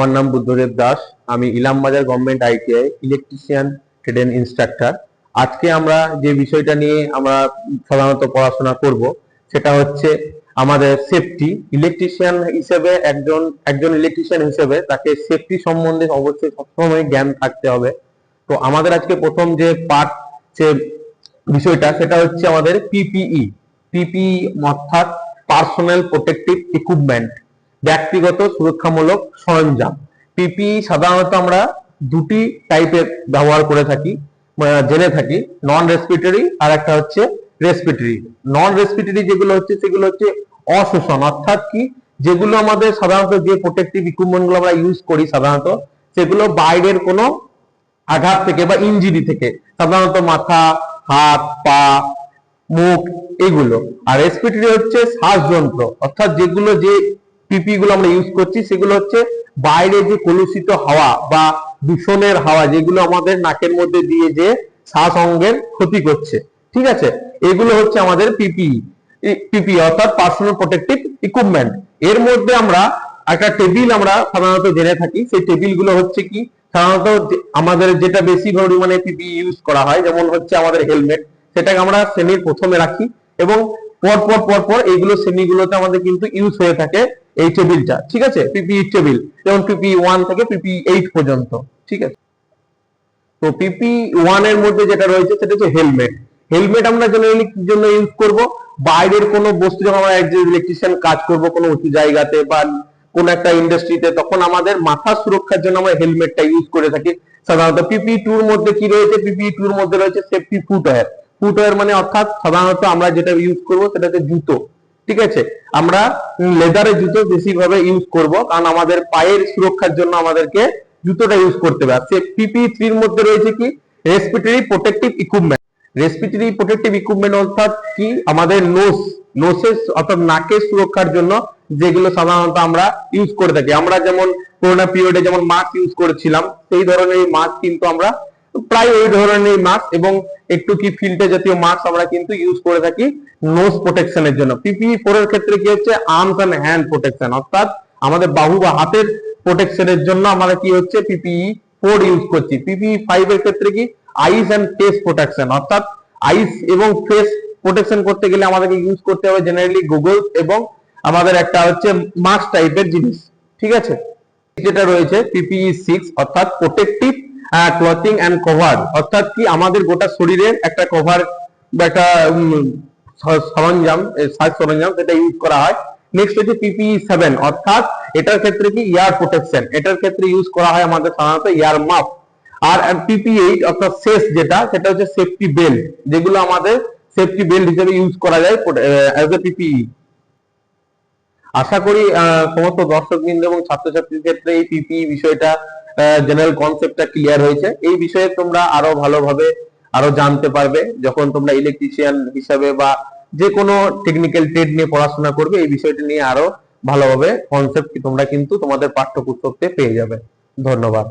আমার নাম বুদ্ধদেব দাস। আমি Ilambazar government ITI electrician trade and instructor. আজকে আমরা যে বিষয়টা নিয়ে আমরা সাধারণত পড়াশোনা করব সেটা হচ্ছে আমাদের সেফটি। ইলেকট্রিশিয়ান হিসেবে একজন ইলেকট্রিশিয়ান হিসেবে তাকে সেফটি সম্বন্ধে অবশ্যই সবসময় জ্ঞান থাকতে হবে। তো আমাদের আজকে প্রথম যে পার্ট যে বিষয়টা সেটা হচ্ছে আমাদের পিপিই। পিপিই অর্থাৎ পার্সোনাল প্রোটেক্টিভ ইকুইপমেন্ট, ব্যক্তিগত সুরক্ষামূলক সরঞ্জাম। পিপিই সাধারণত আমরা দুটি টাইপের ব্যবহার করে থাকি, জেনে থাকি, নন রেসপিরেটরি আর একটা হচ্ছে রেসপিরেটরি। নন রেসপিরেটরি যেগুলো হচ্ছে সেগুলো হচ্ছে অশোষণ, অর্থাৎ কি যেগুলো আমাদের সাধারণত যে প্রোটেক্টিভ ইকুইপমেন্ট গুলো আমরা ইউজ করি সাধারণত সেগুলো বাইরের কোনো আঘাত থেকে বা ইনজুরি থেকে, সাধারণত মাথা, হাত, পা, মুখ এগুলো। আর রেসপিরেটরি হচ্ছে শ্বাসযন্ত্র, অর্থাৎ যেগুলো যে পিপি গুলো আমরা ইউজ করছি সেগুলো হচ্ছে বাইরে যে কলুষিত হাওয়া বা দূষণের হাওয়া যেগুলো আমাদের নাকের মধ্যে দিয়ে যে শ্বাস অঙ্গের ক্ষতি করছে, ঠিক আছে, এগুলো হচ্ছে আমাদের পিপি অর্থাৎ পার্সোনাল প্রোটেক্টিভ ইকুইপমেন্ট। এর মধ্যে আমরা একটা টেবিল আমরা সাধারণত জেনে থাকি। সেই টেবিল গুলো হচ্ছে কি সাধারণত আমাদের যেটা বেশি পরিমাণে পিপি ইউজ করা হয়, যেমন হচ্ছে আমাদের হেলমেট, সেটাকে আমরা শ্রেণীর প্রথমে রাখি এবং পর এইগুলো শ্রেণীগুলোতে আমাদের কিন্তু ইউজ হয়ে থাকে এই টেবিলটা, ঠিক আছে, পিপিই টেবিল, যেমন পিপি 1 থেকে পিপি 8 পর্যন্ত, ঠিক আছে। তো পিপি 1 এর মধ্যে যেটা রয়েছে সেটা হচ্ছে হেলমেট। হেলমেট আমরা জেনারেলি কি জন্য ইউজ করব? বাইরের কোনো বস্তু, যখন আমরা একজন ইলেকট্রিশিয়ান কাজ করব কোনো উঁচু জায়গাতে বা কোন একটা ইন্ডাস্ট্রিতে, তখন আমাদের মাথা সুরক্ষার জন্য আমরা হেলমেটটা ইউজ করে থাকি সাধারণত। পিপি 2 এর মধ্যে কি রয়েছে? পিপি 2 এর মধ্যে রয়েছে সেফটি ফুটওয়্যার। ফুটওয়্যার মানে অর্থাৎ সাধারণত আমরা যেটা ইউজ করব সেটা হচ্ছে জুতো, ঠিক আছে। আমরা লেদারের জুতো বেশিভাবে ইউজ করব, কারণ আমাদের পায়ের সুরক্ষার জন্য আমাদেরকে জুতোটা ইউজ করতে হবে। আর পিপি 3 এর মধ্যে রয়েছে কি respiratory protective equipment. Respiratory protective equipment অর্থাৎ কি আমাদের নোসের অর্থাৎ নাকের সুরক্ষার জন্য যেগুলো সাধারণত আমরা ইউজ করে থাকি। আমরা যেমন করোনা পিরিয়ডে যেমন মাস্ক ইউজ করেছিলাম, সেই ধরনের মাস্ক কিন্তু আমরা প্রায় ওই ধরনের মাস্ক এবং একটু কি ফিল্টার জাতীয় মাস্ক আমরা কিন্তু ইউজ করে থাকি নোজ প্রোটেকশনের জন্য। পিপিই 4 এর ক্ষেত্রে কি হচ্ছে আর্মস এন্ড হ্যান্ড প্রোটেকশন, অর্থাৎ আমাদের বাহু বা হাতের প্রোটেকশনের জন্য আমরা কি হচ্ছে পিপিই 4 ইউজ করছি। পিপিই 5 এর ক্ষেত্রে কি আইস এন্ড ফেস প্রোটেকশন, অর্থাৎ আইস এবং ফেস প্রোটেকশন করতে গেলে আমাদেরকে ইউজ করতে হবে জেনারেলি গুগল এবং আমাদের একটা হচ্ছে মাস্ক টাইপের জিনিস, ঠিক আছে। যেটা রয়েছে পিপিই 6 অর্থাৎ প্রোটেক্টিভ ক্লথিং এন্ড কভার, অর্থাৎ কি আমাদের গোটা শরীরের একটা কভার বা একটা সরঞ্জাম, সাজ সরঞ্জাম, সেটা ইউজ করা হয়। নেক্সট হচ্ছে পিপিই 7 অর্থাৎ এটার ক্ষেত্রে কি এয়ার প্রোটেকশন, এটার ক্ষেত্রে ইউজ করা হয় আমাদের সাধারণত এয়ার মাস্ক। আর পিপিই 8 অর্থাৎ শেষ যেটা, সেটা হচ্ছে সেফটি বেল্ট, যেগুলো আমাদের সেফটি বেল্ট হিসেবে ইউজ করা যায় অ্যাজ এ পিপিই। আশা করি সমস্ত দর্শকবৃন্দ এবং ছাত্রছাত্রীর ক্ষেত্রে এই পিপিই বিষয়টা জেনারেল কনসেপ্টটা ক্লিয়ার হয়েছে। এই বিষয়ে তোমরা আরো ভালোভাবে আরো জানতে পারবে যখন তোমরা ইলেকট্রিশিয়ান হিসাবে বা যে কোনো টেকনিক্যাল ট্রেড নিয়ে পড়াশোনা করবে। এই বিষয়টা নিয়ে আরো ভালোভাবে কনসেপ্ট তোমরা কিন্তু তোমাদের পাঠ্যপুস্তকে পেয়ে যাবে। ধন্যবাদ।